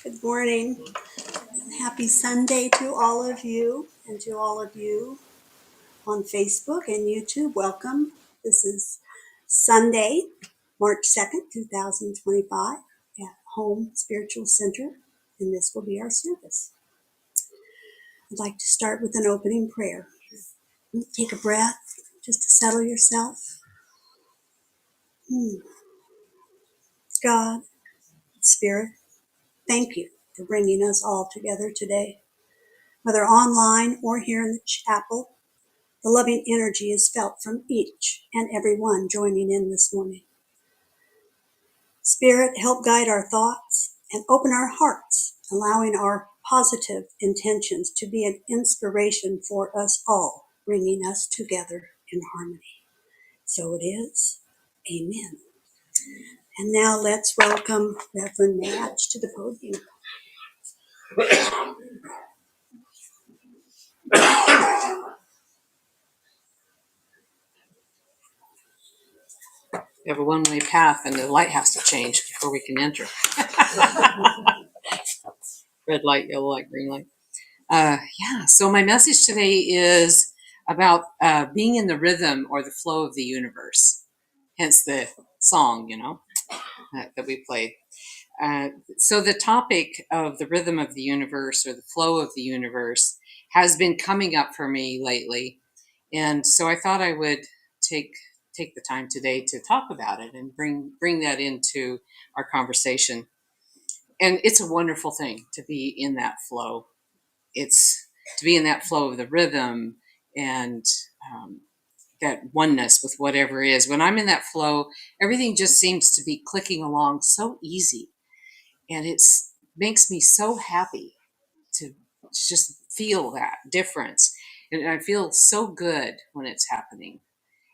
Good morning. Happy Sunday to all of you and to all of you on Facebook and YouTube. Welcome. This is Sunday, March 2nd, 2025 at Home Spiritual Center, and this will be our service. I'd like to start with an opening prayer. Take a breath just to settle yourself. God, Spirit, thank you for bringing us all together today. Whether online or here in the chapel, the loving energy is felt from each and every one joining in this morning. Spirit, help guide our thoughts and open our hearts, allowing our positive intentions to be an inspiration for us all, bringing us together in harmony. So it is. Amen. And now let's welcome Reverend Madge to the podium. We have a one-way path and the light has to change before we can enter. Red light, yellow light, green light. So my message today is about being in the rhythm or the flow of the universe. Hence the song, that we played. So the topic of the rhythm of the universe or the flow of the universe has been coming up for me lately. And so I thought I would take the time today to talk about it and bring that into our conversation. And it's a wonderful thing to be in that flow. It's to be in that flow of the rhythm and that oneness with whatever is. When I'm in that flow, everything just seems to be clicking along so easy. And it makes me so happy to just feel that difference. And I feel so good when it's happening.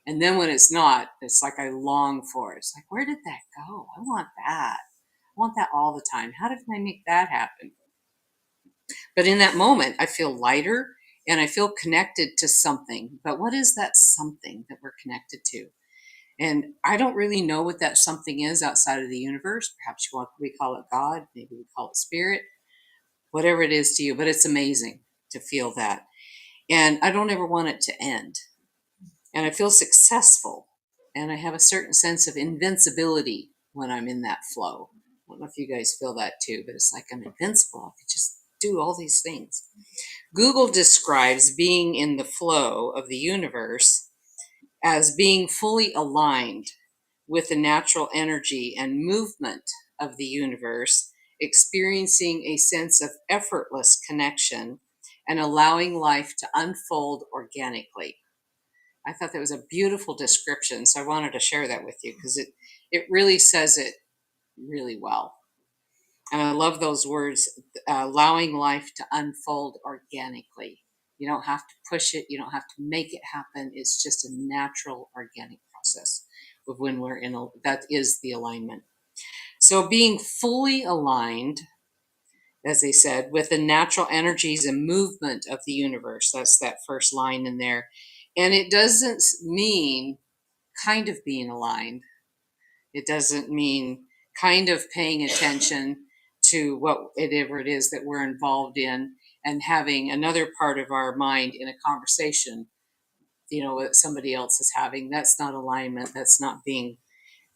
And then when it's not, it's like I long for it. It's like, where did that go? I want that. I want that all the time. How did I make that happen? But in that moment, I feel lighter and I feel connected to something. But what is that something that we're connected to? And I don't really know what that something is outside of the universe. Perhaps we call it God, maybe we call it spirit, whatever it is to you. But it's amazing to feel that. And I don't ever want it to end. And I feel successful. And I have a certain sense of invincibility when I'm in that flow. I don't know if you guys feel that too, but it's like I'm invincible. I could just do all these things. Google describes being in the flow of the universe as being fully aligned with the natural energy and movement of the universe, experiencing a sense of effortless connection and allowing life to unfold organically. I thought that was a beautiful description, so I wanted to share that with you because it really says it really well. And I love those words, allowing life to unfold organically. You don't have to push it. You don't have to make it happen. It's just a natural, organic process of when we're that is the alignment. So being fully aligned, as they said, with the natural energies and movement of the universe. That's that first line in there. And it doesn't mean kind of being aligned. It doesn't mean kind of paying attention to whatever it is that we're involved in and having another part of our mind in a conversation, that somebody else is having. That's not alignment. That's not being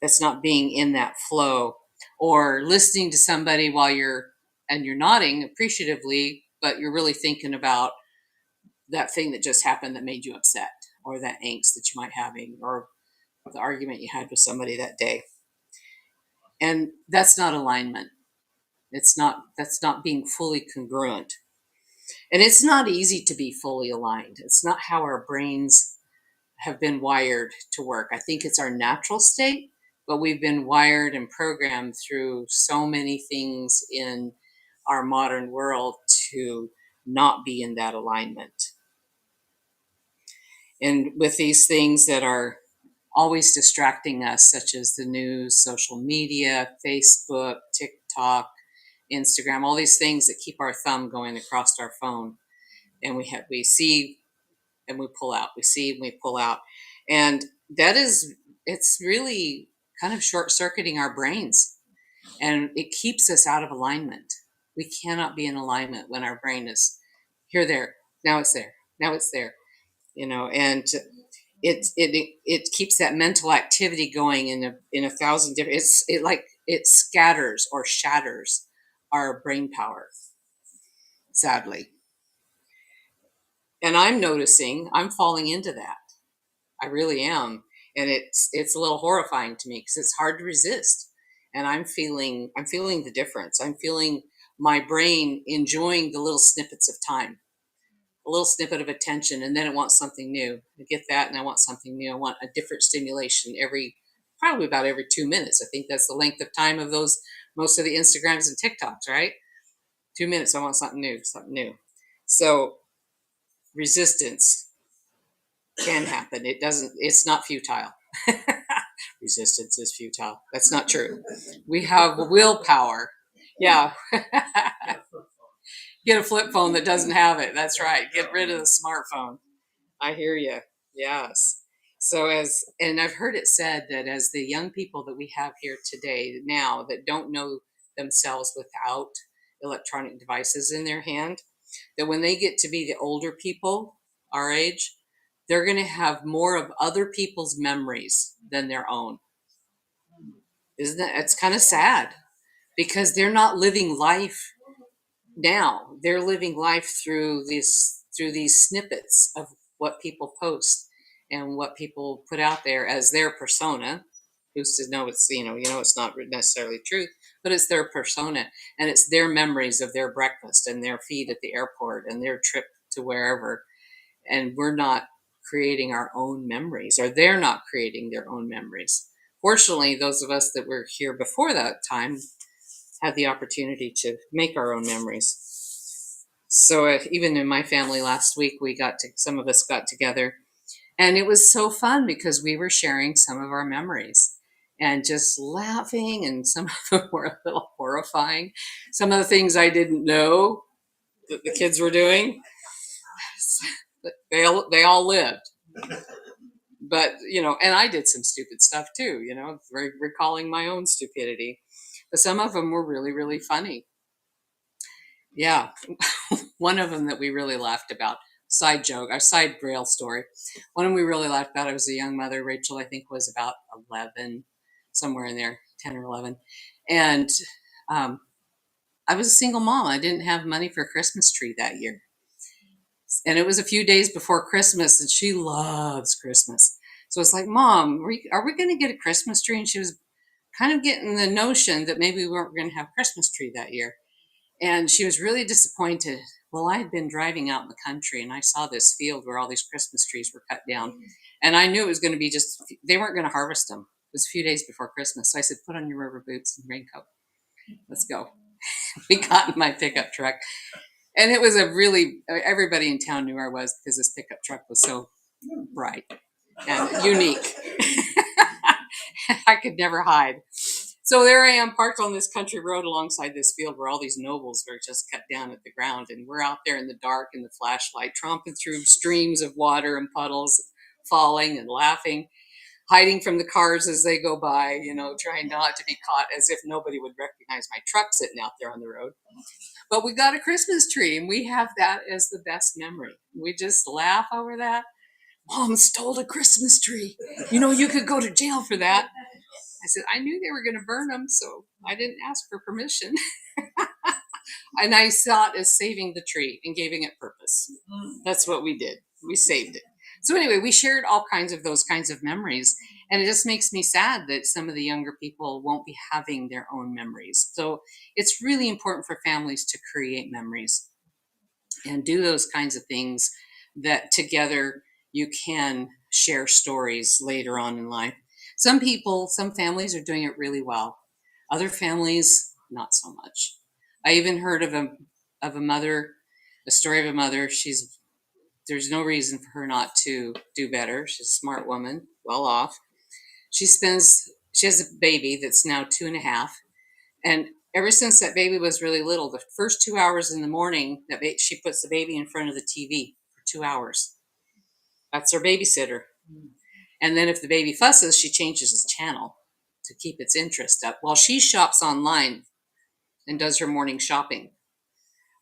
in that flow. Or listening to somebody while you're nodding appreciatively, but you're really thinking about that thing that just happened that made you upset, or that angst that you might having, or the argument you had with somebody that day. And that's not alignment. That's not being fully congruent. And it's not easy to be fully aligned. It's not how our brains have been wired to work. I think it's our natural state, but we've been wired and programmed through so many things in our modern world to not be in that alignment. And with these things that are always distracting us, such as the news, social media, Facebook, TikTok, Instagram, all these things that keep our thumb going across our phone. And we see and we pull out, we see and we pull out. And it's really kind of short-circuiting our brains. And it keeps us out of alignment. We cannot be in alignment when our brain is here, there, now it's there, now it's there, and it keeps that mental activity going in a thousand different. It scatters or shatters our brain power, sadly. And I'm noticing I'm falling into that. I really am, and it's a little horrifying to me because it's hard to resist. And I'm feeling the difference. I'm feeling my brain enjoying the little snippets of time, a little snippet of attention, and then it wants something new. I get that, and I want something new. I want a different stimulation probably about every 2 minutes. I think that's the length of time of those most of the Instagrams and TikToks, right? 2 minutes. I want something new, something new. So resistance can happen. It's not futile. Resistance is futile. That's not true. We have willpower. Yeah. Get a flip phone that doesn't have it. That's right. Get rid of the smartphone. I hear you. Yes. And I've heard it said that as the young people that we have here today now that don't know themselves without electronic devices in their hand, that when they get to be the older people, our age, they're going to have more of other people's memories than their own. Isn't that? It's kind of sad because they're not living life now. They're living life through these snippets of what people post and what people put out there as their persona. Who's to know it's not necessarily truth, but it's their persona, and it's their memories of their breakfast and their feed at the airport and their trip to wherever. And we're not creating our own memories, or they're not creating their own memories. Fortunately, those of us that were here before that time had the opportunity to make our own memories. So even in my family last week, some of us got together, and it was so fun because we were sharing some of our memories and just laughing, and some of them were a little horrifying. Some of the things I didn't know that the kids were doing, they all lived. But and I did some stupid stuff too, recalling my own stupidity. But some of them were really, really funny. Yeah. One of them that we really laughed about, side joke, our side braille story. One of them we really laughed about, I was a young mother. Rachel, I think, was about 11, somewhere in there, 10 or 11. And I was a single mom. I didn't have money for a Christmas tree that year. And it was a few days before Christmas, and she loves Christmas. So it's like, Mom, are we going to get a Christmas tree? And she was kind of getting the notion that maybe we weren't going to have a Christmas tree that year. And she was really disappointed. Well, I had been driving out in the country, and I saw this field where all these Christmas trees were cut down. And I knew it was going to be they weren't going to harvest them. It was a few days before Christmas. So I said, put on your rubber boots and raincoat. Let's go. We got in my pickup truck. And it was everybody in town knew I was, because this pickup truck was so bright and unique. I could never hide. So there I am, parked on this country road alongside this field where all these nobles were just cut down at the ground. And we're out there in the dark in the flashlight, tromping through streams of water and puddles, falling and laughing, hiding from the cars as they go by, trying not to be caught, as if nobody would recognize my truck sitting out there on the road. But we got a Christmas tree, and we have that as the best memory. We just laugh over that. Mom stole a Christmas tree. You could go to jail for that. I said, I knew they were going to burn them, so I didn't ask for permission. And I saw it as saving the tree and giving it purpose. That's what we did. We saved it. So anyway, we shared all kinds of those kinds of memories. And it just makes me sad that some of the younger people won't be having their own memories. So it's really important for families to create memories and do those kinds of things that together you can share stories later on in life. Some families are doing it really well. Other families, not so much. I even heard of a mother, a story of a mother. There's no reason for her not to do better. She's a smart woman, well off. She has a baby that's now 2.5. And ever since that baby was really little, the first 2 hours in the morning, she puts the baby in front of the TV for 2 hours. That's her babysitter. And then if the baby fusses, she changes its channel to keep its interest up while she shops online and does her morning shopping.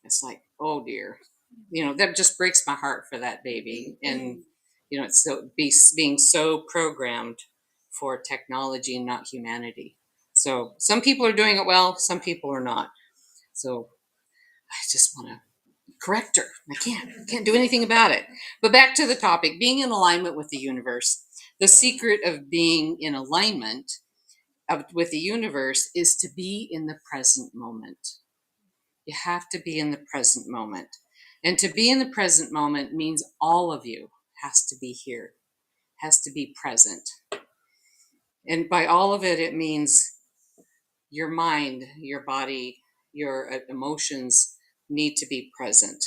It's like, oh dear, that just breaks my heart for that baby. And it's being so programmed for technology and not humanity. So some people are doing it well, some people are not. So I just want to correct her. I can't do anything about it. But back to the topic, being in alignment with the universe. The secret of being in alignment with the universe is to be in the present moment. You have to be in the present moment. And to be in the present moment means all of you has to be here, has to be present. And by all of it, it means your mind, your body, your emotions need to be present.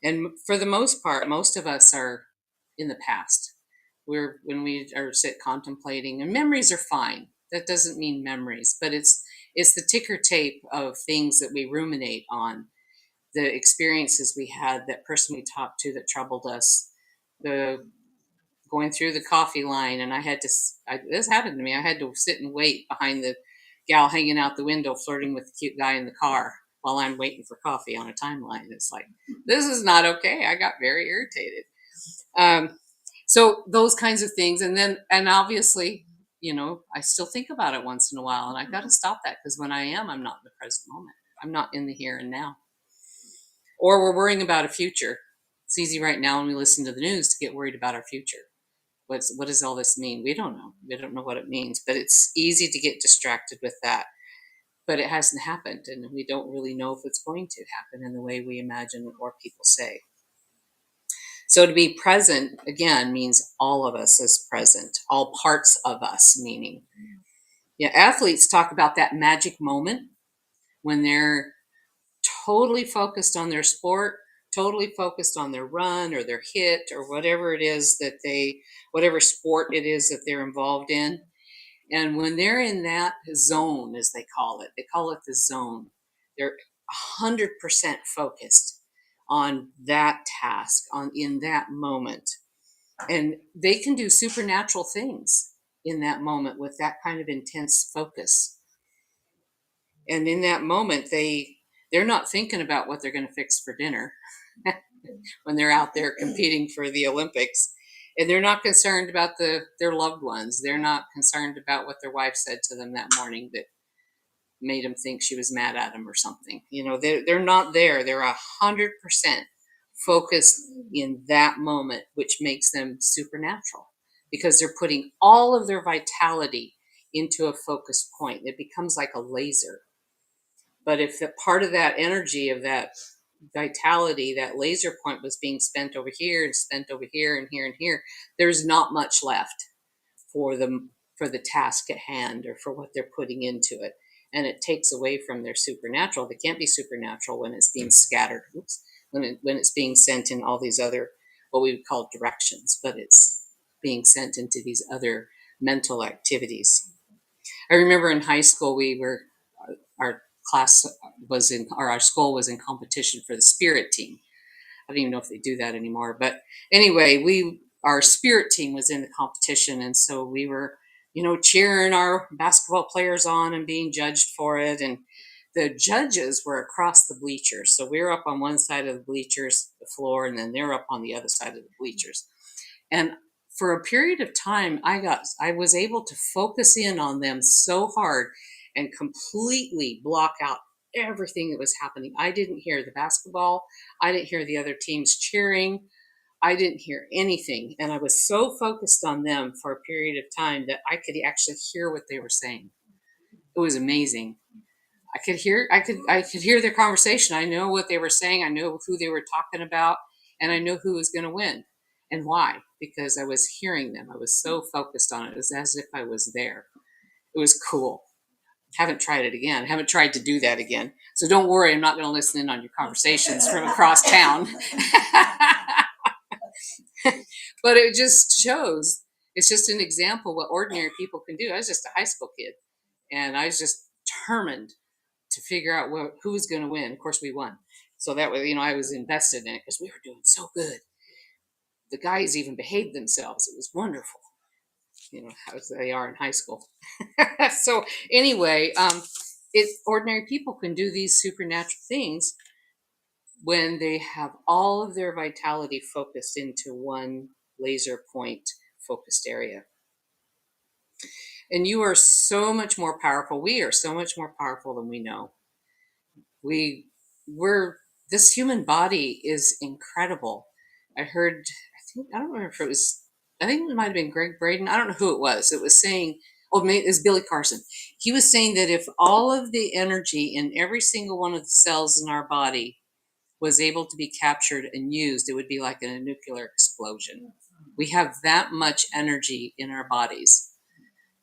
And for the most part, most of us are in the past. When we are sit contemplating, and memories are fine. That doesn't mean memories, but it's the ticker tape of things that we ruminate on, the experiences we had, that person we talked to that troubled us, the going through the coffee line, and this happened to me. I had to sit and wait behind the gal hanging out the window, flirting with the cute guy in the car while I'm waiting for coffee on a timeline. It's like, this is not okay. I got very irritated. So those kinds of things, and obviously, I still think about it once in a while, and I got to stop that, because when I'm not in the present moment. I'm not in the here and now. Or we're worrying about a future. It's easy right now when we listen to the news to get worried about our future. What does all this mean? We don't know. We don't know what it means, but it's easy to get distracted with that. But it hasn't happened, and we don't really know if it's going to happen in the way we imagine or people say. So to be present, again, means all of us is present, all parts of us, meaning. Yeah, athletes talk about that magic moment when they're totally focused on their sport, totally focused on their run or their hit or whatever it is whatever sport it is that they're involved in. And when they're in that zone, as they call it the zone, they're 100% focused on that task, in that moment. And they can do supernatural things in that moment with that kind of intense focus. And in that moment, they're not thinking about what they're going to fix for dinner when they're out there competing for the Olympics. And they're not concerned about their loved ones. They're not concerned about what their wife said to them that morning that made them think she was mad at them or something. They're not there. They're 100% focused in that moment, which makes them supernatural, because they're putting all of their vitality into a focused point. It becomes like a laser. But if the part of that energy, of that vitality, that laser point, was being spent over here and spent over here and here and here, there's not much left for the task at hand, or for what they're putting into it. And it takes away from their supernatural. They can't be supernatural when it's being scattered. When it's being sent in all these other, what we would call directions, but it's being sent into these other mental activities. I remember in high school, our class was in, or our school was in competition for the spirit team. I don't even know if they do that anymore, but anyway, our spirit team was in the competition, and so we were, cheering our basketball players on and being judged for it. And the judges were across the bleachers, so we were up on one side of the bleachers, the floor, and then they're up on the other side of the bleachers. And for a period of time, I was able to focus in on them so hard and completely block out everything that was happening. I didn't hear the basketball. I didn't hear the other teams cheering. I didn't hear anything. And I was so focused on them for a period of time that I could actually hear what they were saying. It was amazing. I could hear their conversation. I know what they were saying. I knew who they were talking about, and I knew who was going to win and why, because I was hearing them. I was so focused on it. It was as if I was there. It was cool. Haven't tried it again. Haven't tried to do that again. So don't worry, I'm not going to listen in on your conversations from across town. But it just shows, it's just an example what ordinary people can do. I was just a high school kid, and I was just determined to figure out who was going to win. Of course, we won. So that way, I was invested in it because we were doing so good. The guys even behaved themselves. It was wonderful, as they are in high school. So anyway, ordinary people can do these supernatural things when they have all of their vitality focused into one laser point focused area. And you are so much more powerful. We are so much more powerful than we know. We're this human body is incredible. I heard, I don't remember if it was, I think it might have been Greg Braden. I don't know who it was. It was saying, oh, maybe it was Billy Carson. He was saying that if all of the energy in every single one of the cells in our body was able to be captured and used, it would be like a nuclear explosion. We have that much energy in our bodies.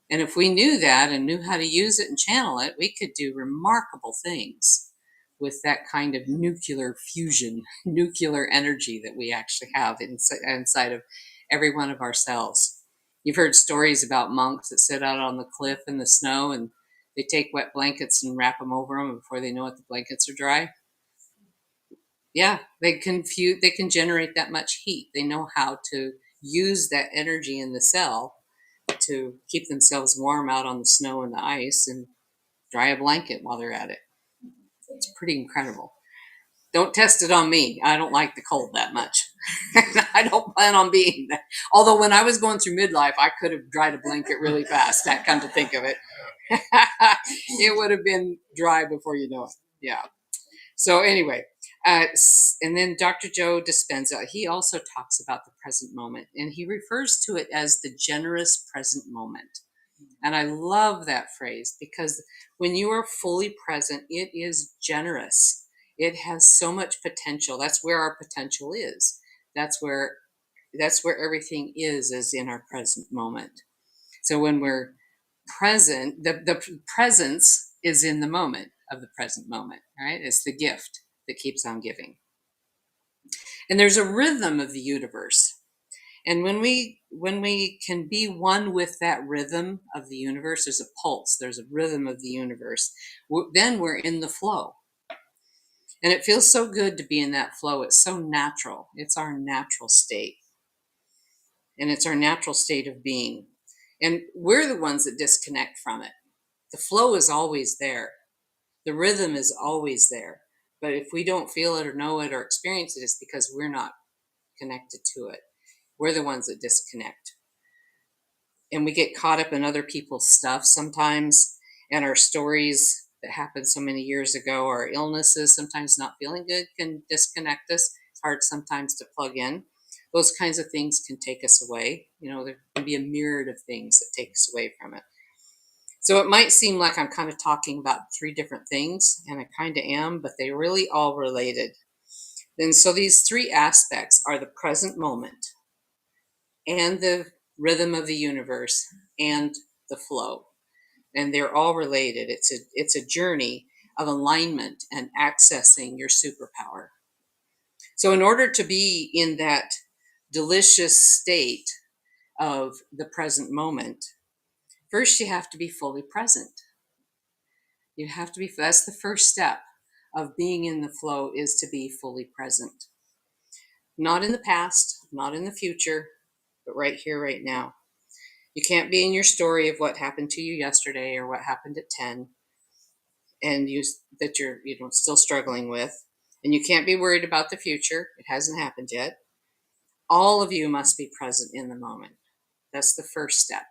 And if we knew that and knew how to use it and channel it, we could do remarkable things with that kind of nuclear fusion, nuclear energy that we actually have inside of every one of our cells. You've heard stories about monks that sit out on the cliff in the snow and they take wet blankets and wrap them over them, and before they know it, the blankets are dry. Yeah, they can generate that much heat. They know how to use that energy in the cell to keep themselves warm out on the snow and the ice and dry a blanket while they're at it. It's pretty incredible. Don't test it on me. I don't like the cold that much. I don't plan on being that. Although when I was going through midlife, I could have dried a blanket really fast. That come to think of it. It would have been dry before you know it. Yeah. So anyway, and then Dr. Joe Dispenza, he also talks about the present moment, and he refers to it as the generous present moment. And I love that phrase because when you are fully present, it is generous. It has so much potential. That's where our potential is. That's where everything is in our present moment. So when we're present, the presence is in the moment of the present moment, right? It's the gift that keeps on giving. And there's a rhythm of the universe. And when we can be one with that rhythm of the universe, there's a pulse, there's a rhythm of the universe, then we're in the flow. And it feels so good to be in that flow. It's so natural. It's our natural state. And it's our natural state of being. And we're the ones that disconnect from it. The flow is always there. The rhythm is always there. But if we don't feel it or know it or experience it, it's because we're not connected to it. We're the ones that disconnect. And we get caught up in other people's stuff sometimes, and our stories that happened so many years ago, our illnesses, sometimes not feeling good, can disconnect us. It's hard sometimes to plug in. Those kinds of things can take us away. There can be a myriad of things that take us away from it. So it might seem like I'm kind of talking about three different things, and I kind of am, but they're really all related. And so these three aspects are the present moment and the rhythm of the universe and the flow. And they're all related. It's a journey of alignment and accessing your superpower. So in order to be in that delicious state of the present moment, first you have to be fully present. That's the first step of being in the flow, is to be fully present. Not in the past, not in the future, but right here, right now. You can't be in your story of what happened to you yesterday or what happened at 10 and you're still struggling with. And you can't be worried about the future. It hasn't happened yet. All of you must be present in the moment. That's the first step.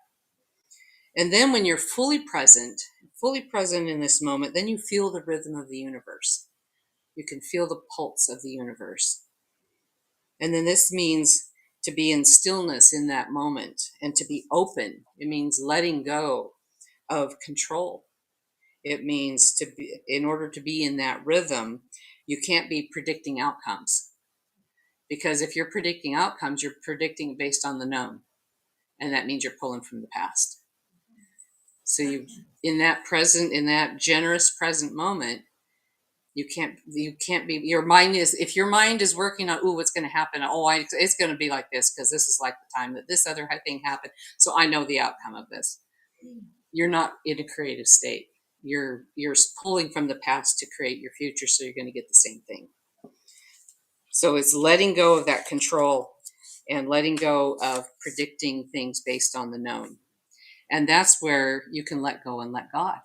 And then when you're fully present in this moment, then you feel the rhythm of the universe. You can feel the pulse of the universe. And then this means to be in stillness in that moment and to be open. It means letting go of control. It means in order to be in that rhythm, you can't be predicting outcomes. Because if you're predicting outcomes, you're predicting based on the known. And that means you're pulling from the past. So in that generous present moment, you can't be, if your mind is working on, what's going to happen? It's going to be like this because this is like the time that this other thing happened. So I know the outcome of this. You're not in a creative state. You're pulling from the past to create your future. So you're going to get the same thing. So it's letting go of that control and letting go of predicting things based on the known. And that's where you can let go and let God.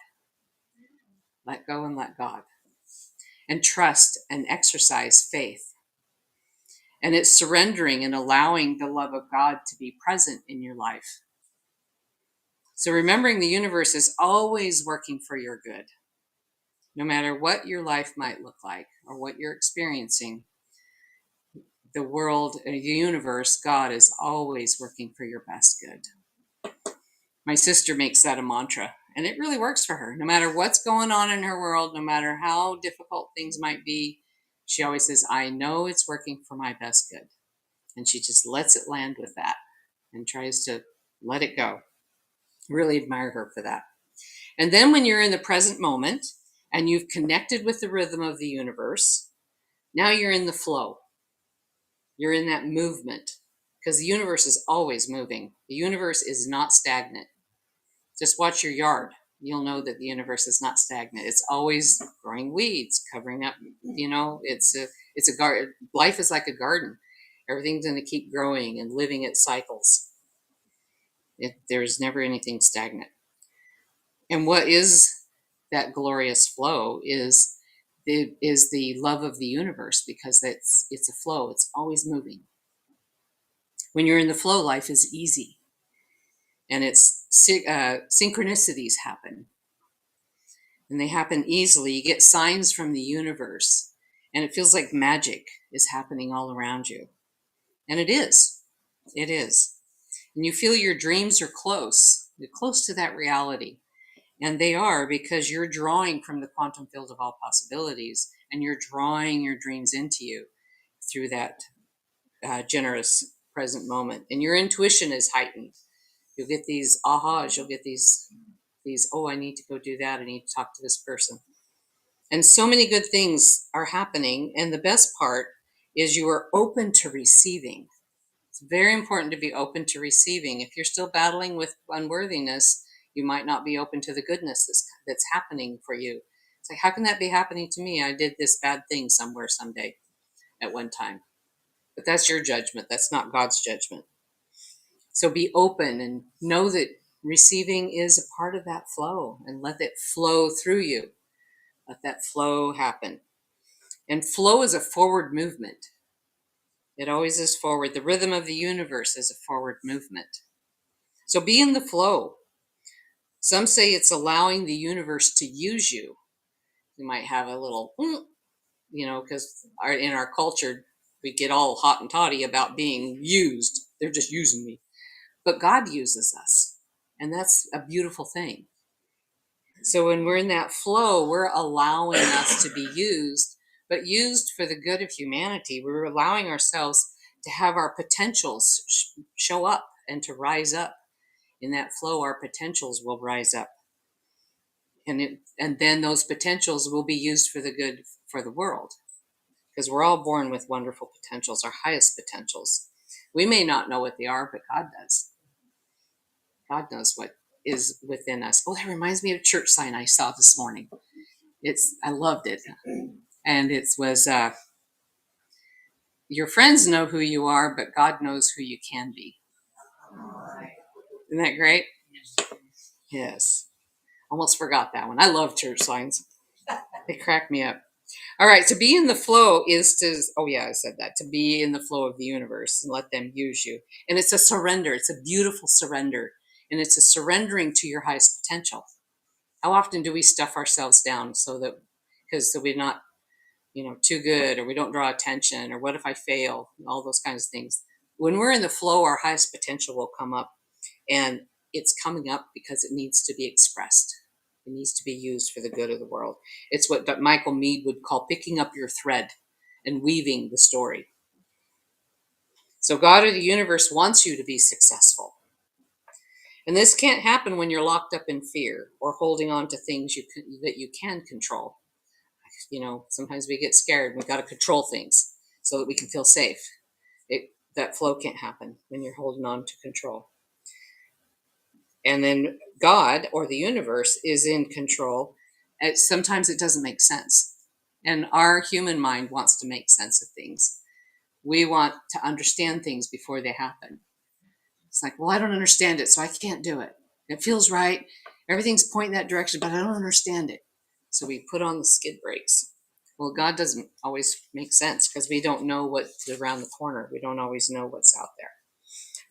Let go and let God. and trust and exercise faith. And it's surrendering and allowing the love of God to be present in your life. So remembering the universe is always working for your good. No matter what your life might look like or what you're experiencing, the world, the universe, God is always working for your best good. My sister makes that a mantra, and it really works for her. No matter what's going on in her world, no matter how difficult things might be, she always says, I know it's working for my best good. And she just lets it land with that and tries to let it go. Really admire her for that. And then when you're in the present moment and you've connected with the rhythm of the universe, now you're in the flow. You're in that movement because the universe is always moving. The universe is not stagnant. Just watch your yard. You'll know that the universe is not stagnant. It's always growing weeds, covering up, it's a garden. Life is like a garden. Everything's going to keep growing and living its cycles. There's never anything stagnant. And what is that glorious flow is the love of the universe, because it's a flow. It's always moving. When you're in the flow, life is easy, and it's synchronicities happen, and they happen easily. You get signs from the universe, and it feels like magic is happening all around you, and it is. It is, and you feel your dreams are close. You're close to that reality. And they are, because you're drawing from the quantum field of all possibilities, and you're drawing your dreams into you through that generous present moment. And your intuition is heightened. You'll get these ahas. You'll get these, oh, I need to go do that. I need to talk to this person. And so many good things are happening. And the best part is you are open to receiving. It's very important to be open to receiving. If you're still battling with unworthiness, you might not be open to the goodness that's happening for you. It's like, how can that be happening to me? I did this bad thing somewhere, someday, at one time. But that's your judgment. That's not God's judgment. So be open and know that receiving is a part of that flow, and let it flow through you. Let that flow happen. And flow is a forward movement. It always is forward. The rhythm of the universe is a forward movement. So be in the flow. Some say it's allowing the universe to use you. You might have a little, because in our culture, we get all hot and toddy about being used. They're just using me. But God uses us, and that's a beautiful thing. So when we're in that flow, we're allowing us to be used, but used for the good of humanity. We're allowing ourselves to have our potentials show up and to rise up. In that flow, our potentials will rise up. And then those potentials will be used for the good for the world, because we're all born with wonderful potentials, our highest potentials. We may not know what they are, but God does. God knows what is within us. Oh, that reminds me of a church sign I saw this morning. I loved it. And it was, your friends know who you are, but God knows who you can be. Isn't that great? Yes. Almost forgot that one. I love church signs. They crack me up. All right, to be in the flow is I said that, to be in the flow of the universe and let them use you. And it's a surrender. It's a beautiful surrender. And it's a surrendering to your highest potential. How often do we stuff ourselves down because we're not, too good, or we don't draw attention, or what if I fail, all those kinds of things. When we're in the flow, our highest potential will come up, and it's coming up because it needs to be expressed. It needs to be used for the good of the world. It's what Michael Meade would call picking up your thread and weaving the story. So God or the universe wants you to be successful. And this can't happen when you're locked up in fear or holding on to things that you can control. Sometimes we get scared. We've got to control things so that we can feel safe. That flow can't happen when you're holding on to control. And then God or the universe is in control. Sometimes it doesn't make sense. And our human mind wants to make sense of things. We want to understand things before they happen. It's like, well, I don't understand it, so I can't do it. It feels right. Everything's pointing that direction, but I don't understand it. So we put on the skid brakes. Well, God doesn't always make sense because we don't know what's around the corner. We don't always know what's out there.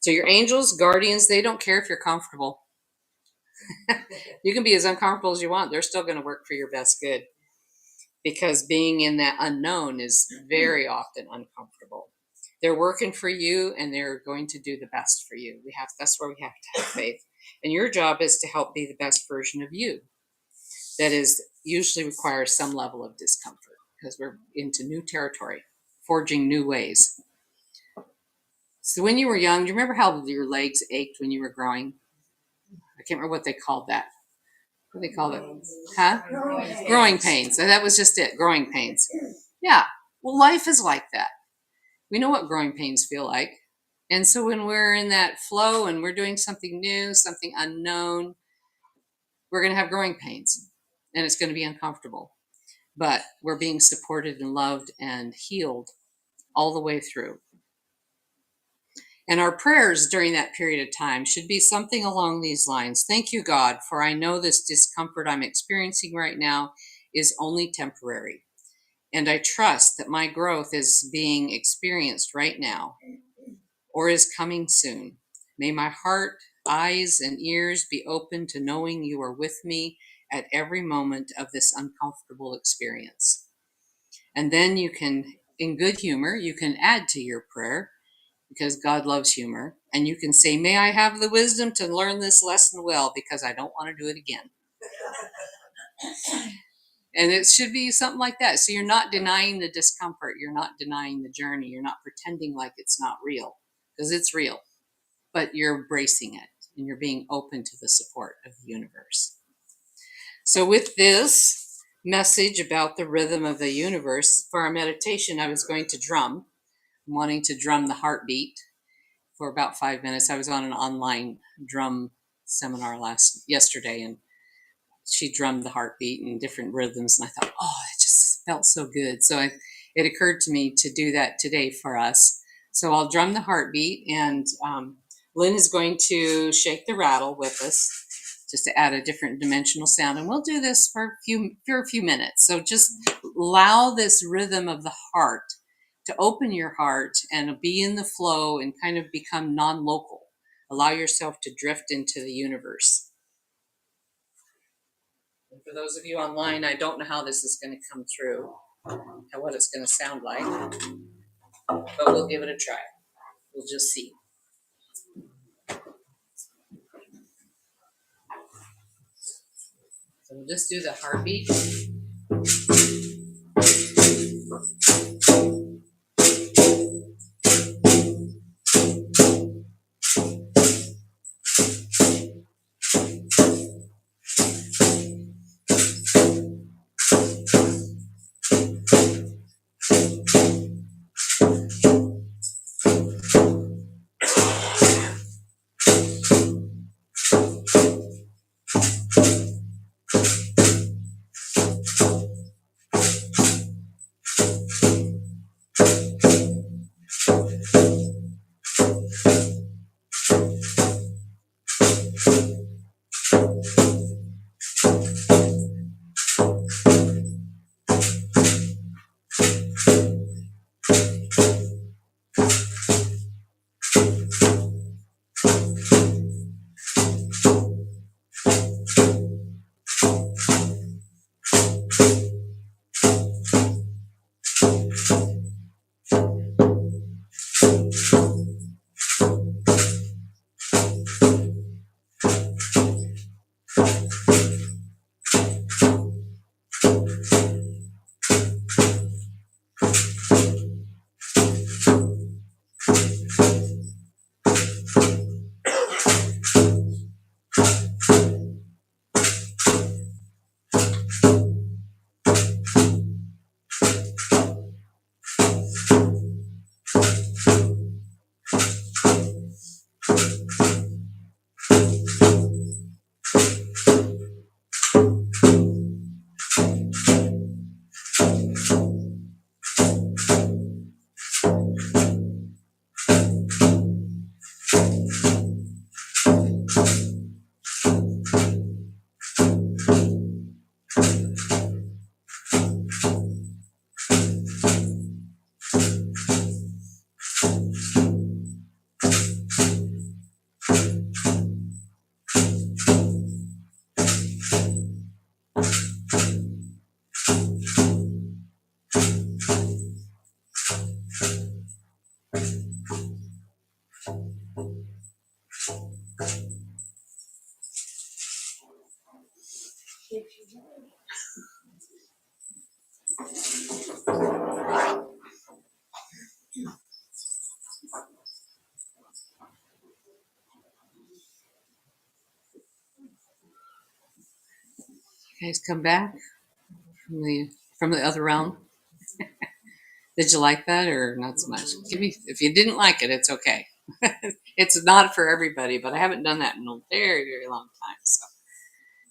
So your angels, guardians, they don't care if you're comfortable. You can be as uncomfortable as you want. They're still going to work for your best good, because being in that unknown is very often uncomfortable. They're working for you, and they're going to do the best for you. That's where we have to have faith. And your job is to help be the best version of you. That is usually requires some level of discomfort, because we're into new territory, forging new ways. So when you were young, do you remember how your legs ached when you were growing? I can't remember what they called that. What do they call it? Huh? Growing pains. So that was just it. Growing pains. Yeah. Well, life is like that. We know what growing pains feel like. And so when we're in that flow and we're doing something new, something unknown, we're going to have growing pains, and it's going to be uncomfortable. But we're being supported and loved and healed all the way through. And our prayers during that period of time should be something along these lines. Thank you, God, for I know this discomfort I'm experiencing right now is only temporary. And I trust that my growth is being experienced right now or is coming soon. May my heart, eyes, and ears be open to knowing you are with me at every moment of this uncomfortable experience. And then you can, in good humor, you can add to your prayer, because God loves humor. And you can say, may I have the wisdom to learn this lesson well, because I don't want to do it again. And it should be something like that. So you're not denying the discomfort. You're not denying the journey. You're not pretending like it's not real, because it's real. But you're embracing it, and you're being open to the support of the universe. So with this message about the rhythm of the universe, for our meditation, I was going to drum. I'm wanting to drum the heartbeat for about 5 minutes. I was on an online drum seminar yesterday, and she drummed the heartbeat and different rhythms, and I thought, oh, it just felt so good. So it occurred to me to do that today for us. So I'll drum the heartbeat, and Lynn is going to shake the rattle with us, just to add a different dimensional sound. And we'll do this for a few minutes. So just allow this rhythm of the heart to open your heart and be in the flow and kind of become non-local. Allow yourself to drift into the universe. And for those of you online, I don't know how this is going to come through and what it's going to sound like, but we'll give it a try. We'll just see. So we'll just do the heartbeat. You guys come back from the other realm. Did you like that or not so much? Give me if you didn't like it, it's okay. It's not for everybody, but I haven't done that in a very, very long time, so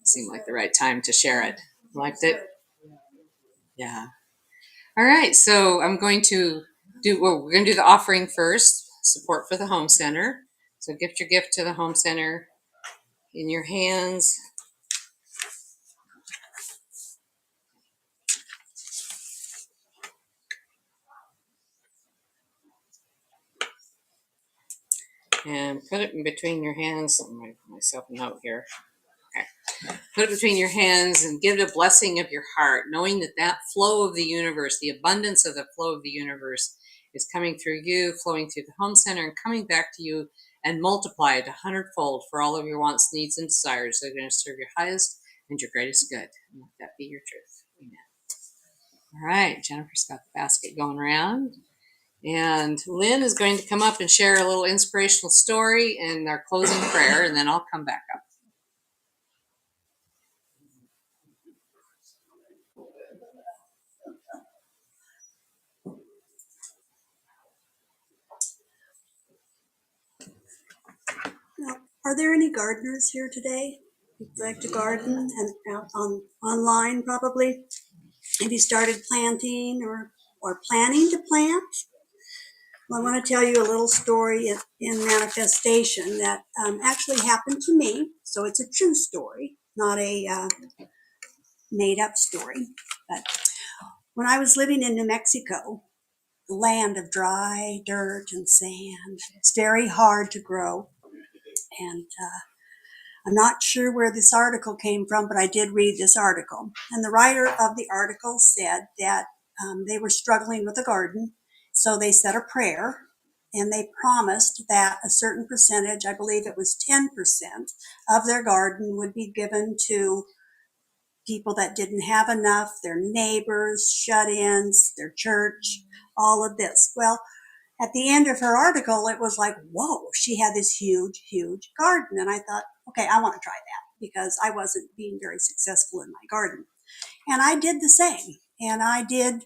it seemed like the right time to share it. Liked it? Yeah. All right, so I'm going to we're going to do the offering first, support for the home center. So gift your gift to the home center in your hands. And put it in between your hands. Let me write myself a note here. Okay. Put it between your hands and give it a blessing of your heart, knowing that that flow of the universe, the abundance of the flow of the universe is coming through you, flowing through the home center and coming back to you and multiplied 100-fold for all of your wants, needs, and desires. They're going to serve your highest and your greatest good. And let that be your truth. Amen. All right. Jennifer's got the basket going around. And Lynn is going to come up and share a little inspirational story and our closing prayer, and then I'll come back up. Now, are there any gardeners here today who'd like to garden and out online probably? Have you started planting or planning to plant? Well, I want to tell you a little story in manifestation that actually happened to me. So it's a true story, not a made up story. But when I was living in New Mexico, the land of dry dirt and sand, it's very hard to grow. And I'm not sure where this article came from, but I did read this article. And the writer of the article said that they were struggling with a garden. So they said a prayer and they promised that a certain percentage, I believe it was 10% of their garden would be given to people that didn't have enough, their neighbors, shut-ins, their church, all of this. Well, at the end of her article, it was like, whoa, she had this huge, huge garden. And I thought, okay, I want to try that because I wasn't being very successful in my garden. And I did the same. And I did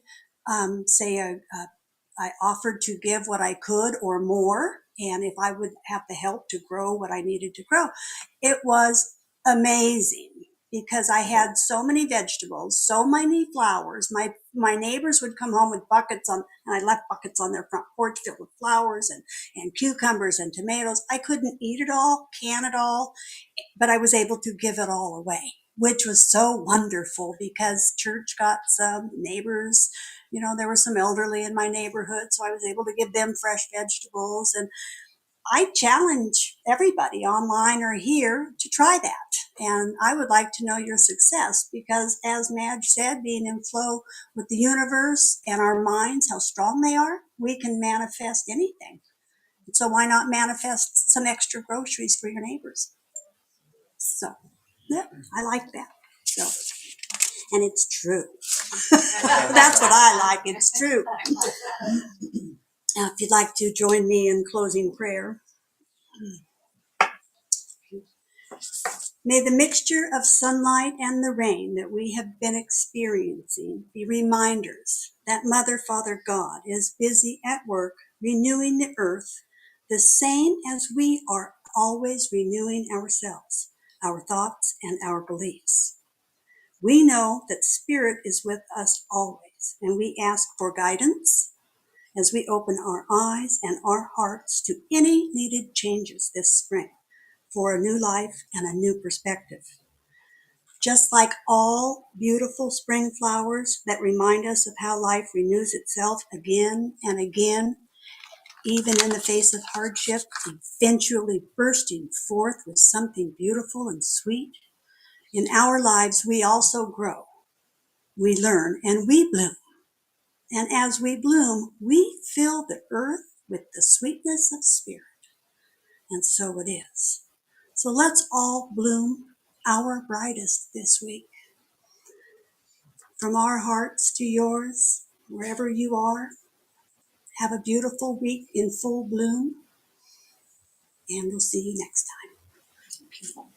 I offered to give what I could or more. And if I would have the help to grow what I needed to grow, it was amazing because I had so many vegetables, so many flowers. My neighbors would come home with buckets and I left buckets on their front porch filled with flowers and cucumbers and tomatoes. I couldn't eat it all, can it all, but I was able to give it all away, which was so wonderful because church got some neighbors, there were some elderly in my neighborhood, so I was able to give them fresh vegetables. And I challenge everybody online or here to try that. And I would like to know your success because as Madge said, being in flow with the universe and our minds, how strong they are, we can manifest anything. So why not manifest some extra groceries for your neighbors? So, yeah, I like that. So, and it's true. That's what I like. It's true. Now, if you'd like to join me in closing prayer. May the mixture of sunlight and the rain that we have been experiencing be reminders that Mother, Father, God is busy at work renewing the earth, the same as we are always renewing ourselves, our thoughts, and our beliefs. We know that Spirit is with us always, and we ask for guidance as we open our eyes and our hearts to any needed changes this spring for a new life and a new perspective. Just like all beautiful spring flowers that remind us of how life renews itself again and again, even in the face of hardship, eventually bursting forth with something beautiful and sweet, in our lives we also grow. We learn and we bloom. And as we bloom, we fill the earth with the sweetness of Spirit. and so it is. So let's all bloom our brightest this week. From our hearts to yours, wherever you are, have a beautiful week in full bloom, and we'll see you next time.